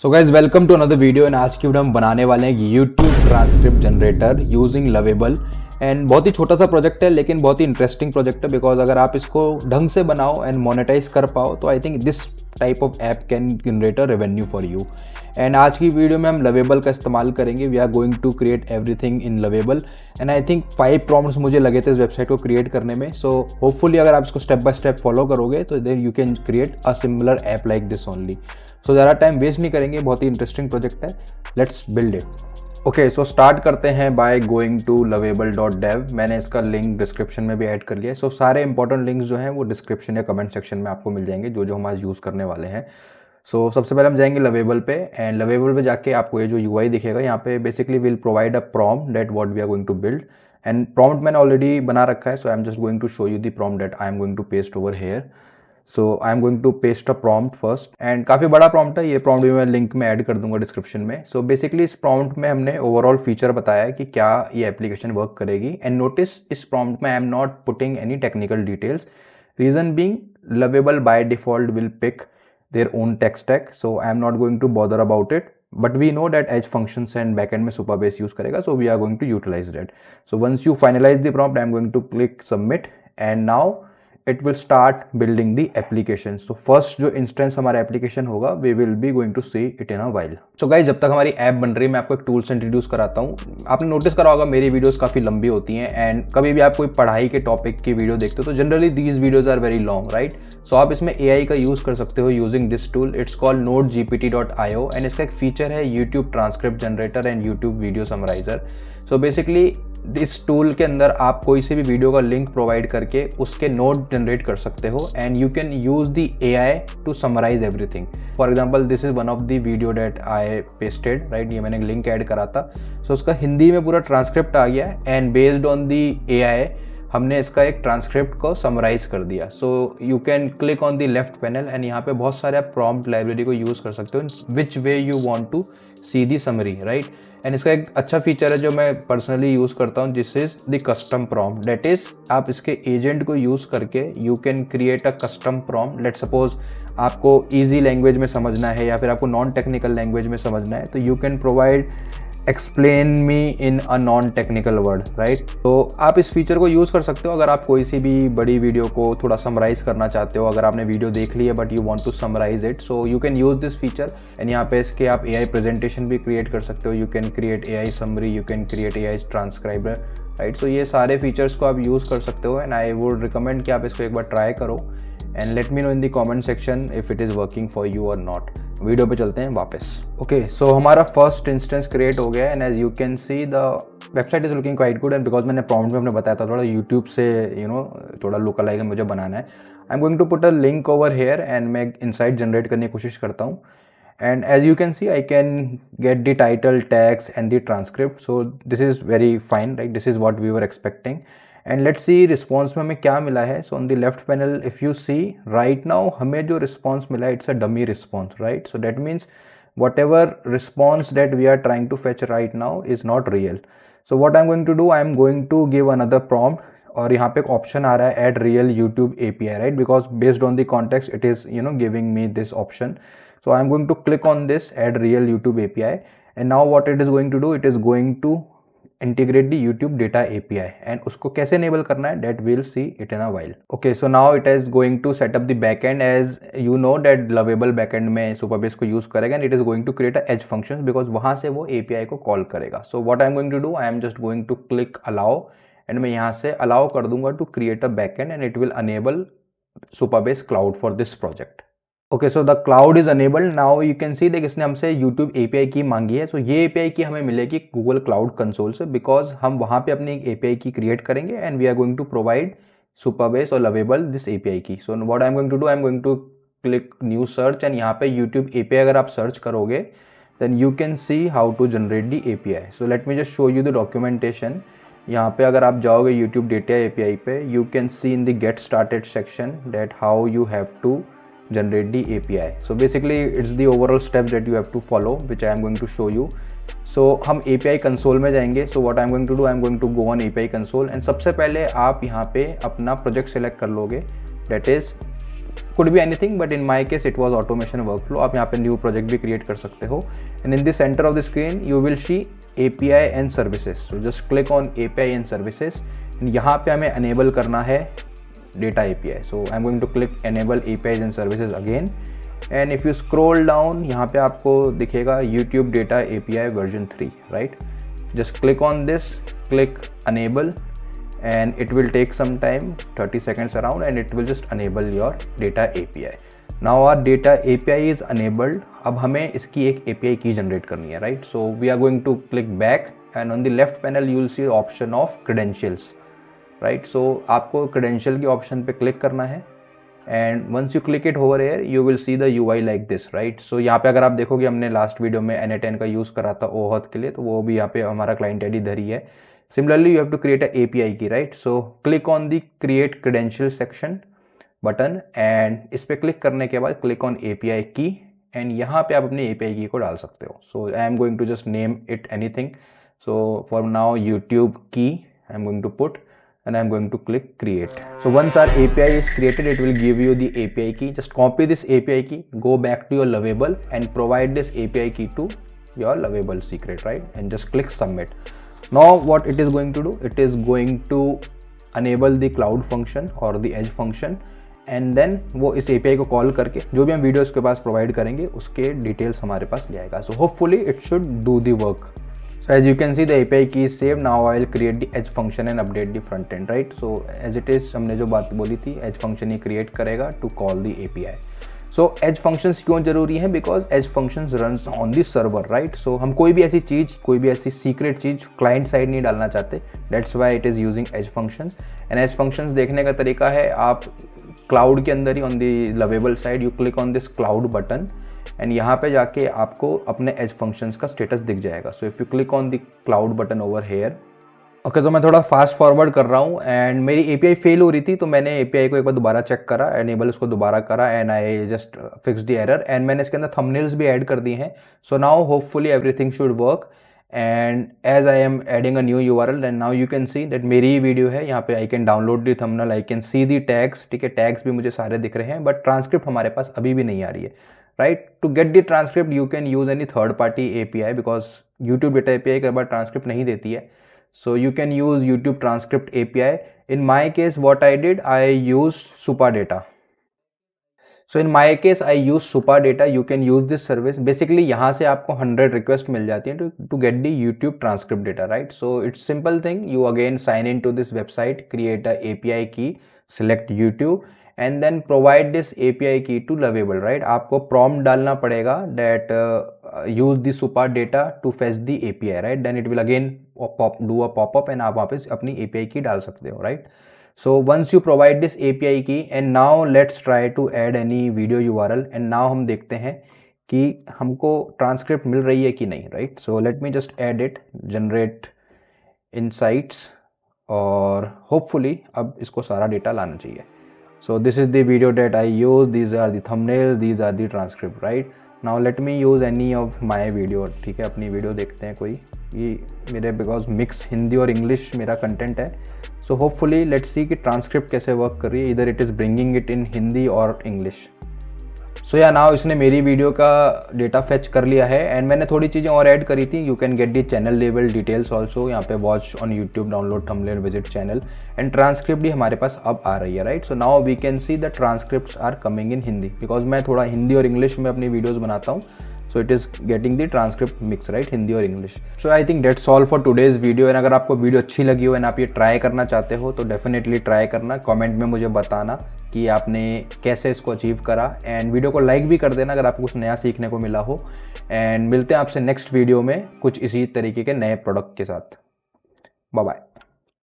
So guys welcome to another video and आज की video हम बनाने वाले हैं YouTube transcript generator using Lovable. And बहुत ही छोटा सा प्रोजेक्ट है लेकिन बहुत ही इंटरेस्टिंग प्रोजेक्ट है बिकॉज अगर आप इसको ढंग से बनाओ एंड मोनेटाइज कर पाओ तो I think this type of app can generate a revenue for you. And आज की वीडियो में हम लवेबल का इस्तेमाल करेंगे। We are going to create everything in Lovable and I think 5 prompts मुझे लगे थे इस वेबसाइट को क्रिएट करने में। सो होपफुली अगर आप इसको स्टेप बाय स्टेप फॉलो करोगे तो then you can create a similar app like this only. So ज़्यादा टाइम वेस्ट नहीं करेंगे, बहुत ही इंटरेस्टिंग प्रोजेक्ट है। Let's build it. Okay, so start करते हैं बाय गोइंग टू lovable.dev। मैंने इसका लिंक डिस्क्रिप्शन में भी ऐड कर लिया है। सो सारे इंपॉर्टेंट लिंक्स जो हैं वो डिस्क्रिप्शन या कमेंट सेक्शन में आपको मिल जाएंगे जो हम आज यूज़ करने वाले हैं। सो सबसे पहले हम जाएंगे लवेबल पे एंड लवेबल पे जाके आपको ये जो UI दिखेगा यहाँ पे basically will provide a prompt that what we are going to build. And prompt मैंने ऑलरेडी बना रखा है, so I am just going to show you the prompt that I am going to paste over here. So I am going to paste a prompt first and काफ़ी बड़ा prompt है ये prompt भी मैं link में add कर दूंगा description में। सो बेसिकली इस प्रॉम्प्ट में हमने ओवरऑल फीचर बताया है कि क्या ये एप्लीकेशन वर्क करेगी। एंड नोटिस इस प्रॉम्प्ट में I am not putting any technical details, reason being Lovable by default will pick their own tech stack, so I am not going to bother about it, but we know that edge functions and backend में Supabase use करेगा, so we are going to utilize that. So once you finalize the prompt, I am going to click submit and now it will start building the application. So first जो instance हमारा application होगा we will be going to see it in a while. So guys जब तक हमारी app बन रही है मैं आपको एक टूल से इंट्रोड्यूस कराता हूँ। आपने नोटिस करा होगा मेरी वीडियोस काफ़ी लंबी होती हैं एंड कभी भी आप कोई पढ़ाई के टॉपिक की वीडियो देखते हो तो generally these videos are very long, right. So आप इसमें AI का यूज़ कर सकते हो using this tool. It's called nodegpt.io and इसका एक फीचर है YouTube transcript generator and YouTube video summariser. So basically इस टूल के अंदर आप कोई से भी वीडियो का लिंक प्रोवाइड करके उसके नोट जनरेट कर सकते हो and you can use the AI to summarize everything. For example this is one of the video that I pasted, right. ये मैंने लिंक ऐड करा था। सो उसका हिंदी में पूरा ट्रांसक्रिप्ट आ गया and based on the AI हमने इसका एक ट्रांसक्रिप्ट को समराइज कर दिया। सो you can click on the left panel and यहाँ पे बहुत सारे आप प्रॉम्प्ट लाइब्रेरी को यूज़ कर सकते हो which way you want to see the summary, right. And इसका एक अच्छा फीचर है जो मैं पर्सनली यूज़ करता हूँ, this is the custom prompt. That is आप इसके एजेंट को यूज़ करके you can create a custom prompt. Let suppose आपको ईजी लैंग्वेज में समझना है या फिर आपको नॉन टेक्निकल लैंग्वेज में समझना है तो you can provide explain me in a non technical word, right. तो आप इस फीचर को यूज़ कर सकते हो अगर आप कोई सी भी बड़ी वीडियो को थोड़ा समराइज करना चाहते हो। अगर आपने वीडियो देख ली है but you want to summarize it, so you can use this feature and यहाँ पे इसके आप AI प्रेजेंटेशन भी क्रिएट कर सकते हो। You can create AI summary, you can create AI transcriber, right. So ये सारे फीचर्स को आप यूज़ कर सकते हो एंड आई वुड रिकमेंड कि आप इसको एक बार ट्राई करो and let me know in the comment section if it is working for you और नॉट। वीडियो पे चलते हैं वापस। ओके, सो हमारा फर्स्ट इंस्टेंस क्रिएट हो गया and as you can see the website is looking quite good and because मैंने prompt में हमने बताया था थोड़ा यूट्यूब से थोड़ा लुक अलाइक मुझे बनाना है। I am going to put a link over here and मैं इनसाइट जनरेट करने की कोशिश करता हूँ and as you can see I can get the title, tags and the transcript. So this is very fine, right. This is what we were expecting and let's see response में हमें क्या मिला है। So on the left panel if you see right now हमें जो response मिला है it's a dummy response, right. So that means whatever response that we are trying to fetch right now is not real. So what I am going to do, I am going to give another prompt और यहाँ पे एक option आ रहा है add real YouTube API, right, because based on the context it is giving me this option. So I am going to click on this add real YouTube API and now what it is going to do, it is going to integrate the YouTube data API and उसको कैसे enable करना है that we'll see it in a while. Okay, so now it is going to set up the backend as you know that lovable backend में Supabase को use करेगा and it is going to create a edge functions because वहाँ से वो API को call करेगा. So what I am going to do, I am just going to click allow and मैं यहाँ से allow कर दूंगा to create a backend and it will enable Supabase cloud for this project. Okay, so the cloud is enabled. Now you can सी देख इसने हमसे YouTube API की मांगी है। सो ये API की हमें मिलेगी गूगल क्लाउड कंसोल से बिकॉज हम वहाँ पे अपनी एक API की क्रिएट करेंगे and we are going to provide Supabase और Lovable this API key. So what I am going to do, I am going to click new search and यहाँ पे यूट्यूब API अगर आप search करोगे then you can see how to generate the API। So let me just show you the documentation. यहाँ पे अगर आप जाओगे यूट्यूब डेटा API पे you can see in the get started section that how you have to generate the API. So basically it's the overall steps that you have to follow which I am going to show you. So हम API console में जाएंगे. So what I am going to do, I am going to go on API console and सबसे पहले आप यहाँ पे अपना project select कर लोगे, that is could be anything, but in my case it was automation workflow. आप यहाँ पे न्यू प्रोजेक्ट भी क्रिएट कर सकते हो। And in the centre of the screen you will see API and services. So just click on API and services. यहाँ पे हमें अनेबल करना है data API। So I am going to click enable APIs and services again. And if you scroll down, यहाँ पे आपको दिखेगा YouTube data API version 3, right. Just click on this, click enable, and it will take some time, 30 seconds around, and it will just enable your data API. Now our data API is enabled. अब हमें इसकी एक API की generate करनी है, right? So we are going to click back, and on the left panel you will see option of credentials, right? So आपको credential के option पे click करना है, and once you click it over here you will see the UI like this, right? So यहाँ पे अगर आप देखोगे हमने लास्ट वीडियो में N8N का यूज़ करा था OAuth के लिए, तो वो भी यहाँ पे हमारा क्लाइंट आईडी इधर ही है। Similarly, you have to create a API key, right? So click on the create credential section button, and इस पे क्लिक करने के बाद click on API key, and यहाँ पे आप अपनी API key को डाल सकते हो। So I am going to just name it anything. So for now YouTube key I am going to put, and I am going to click create. So once our API is created, it will give you the API key. Just copy this API key, go back to your Lovable, and provide this API key to your Lovable secret, right? And just click submit. Now what it is going to do, it is going to enable the cloud function or the edge function, and then वो इस API को call करके जो भी हम video इसके पास provide करेंगे उसके डिटेल्स हमारे पास जाएगा। So hopefully it should do the work. So as you can see the API key is saved. Now I will create the edge function and update the front end, right? So as it is, हमने जो बात बोली थी edge function ही create करेगा to call the API. So edge functions क्यों जरूरी है? Because edge functions runs on the server, right? So हम कोई भी ऐसी चीज़, कोई भी ऐसी सीक्रेट चीज़ क्लाइंट साइड नहीं डालना चाहते। That's why it is using edge functions. And edge functions देखने का तरीका है, आप क्लाउड के अंदर ही on the Lovable side you click on this cloud button, and यहाँ पे जाके आपको अपने edge functions का स्टेटस दिख जाएगा। So if you click on the cloud button over here, okay तो मैं थोड़ा फास्ट फॉरवर्ड कर रहा हूँ, एंड मेरी API फेल हो रही थी, तो मैंने API को एक बार दोबारा चेक करा, एनेबल उसको दोबारा करा, and I just fix the error, and मैंने इसके अंदर थंबनेल्स भी ऐड कर दिए हैं। So now hopefully everything should work, and as I am adding a new URL, and now you can see that मेरी ही वीडियो है। यहाँ पे I can download the thumbnail, I can see the tags, ठीक है, tags भी मुझे सारे दिख रहे हैं, बट ट्रांसक्रिप्ट हमारे पास अभी भी नहीं आ रही है, right. To get the transcript you can use any third party API, because YouTube data API कई बार ट्रांसक्रिप्ट नहीं देती है। So you can use YouTube transcript API. In my case, what I did, I used Superdata. So in my case, I use Superdata. You can use this service. Basically, यहाँ से आपको 100 request मिल जाती हैं to get the YouTube transcript data, right? So it's simple thing. You again sign into this website, create a API key, select YouTube, and then provide this API key to Lovable, right? आपको prompt डालना पड़ेगा that use the Superdata to fetch the API, right? Then it will again do a pop-up, and आप वहाँ पे अपनी API key डाल सकते हो, right? So once you provide this API key, and now let's try to add any video URL, and now हम देखते हैं कि हमको transcript मिल रही है कि नहीं, right? So let me just add it, generate insights, और hopefully अब इसको सारा डेटा लाना चाहिए। So this is the video that I use, these are the thumbnails, these are the transcript, right? Now let me use any of my video, ठीक है, अपनी video देखते हैं कोई, ये मेरे बिकॉज मिक्स हिंदी और इंग्लिश मेरा कंटेंट है। सो होपफुली लेट्स सी कि ट्रांसक्रिप्ट कैसे वर्क कर रही है, इधर it is bringing it in Hindi और इंग्लिश। सो या नाउ इसने मेरी वीडियो का डेटा फेच कर लिया है, एंड मैंने थोड़ी चीज़ें और ऐड करी थी। You can get the channel level details also, यहाँ पे watch on YouTube, download thumbnail, visit channel, and transcript भी हमारे पास अब आ रही है, राइट। So now we can see the transcripts are coming in Hindi, because मैं थोड़ा हिंदी और इंग्लिश में अपनी वीडियोज़ बनाता हूँ। So it is getting the transcript mix, right, Hindi और English. So I think that's all for today's video, and अगर आपको वीडियो अच्छी लगी हो एंड आप ये ट्राई करना चाहते हो तो डेफिनेटली ट्राई करना, कमेंट में मुझे बताना कि आपने कैसे इसको अचीव करा, एंड वीडियो को लाइक भी कर देना अगर आपको कुछ नया सीखने को मिला हो। एंड मिलते हैं आपसे नेक्स्ट वीडियो में कुछ इसी तरीके के नए प्रोडक्ट के साथ। Bye bye.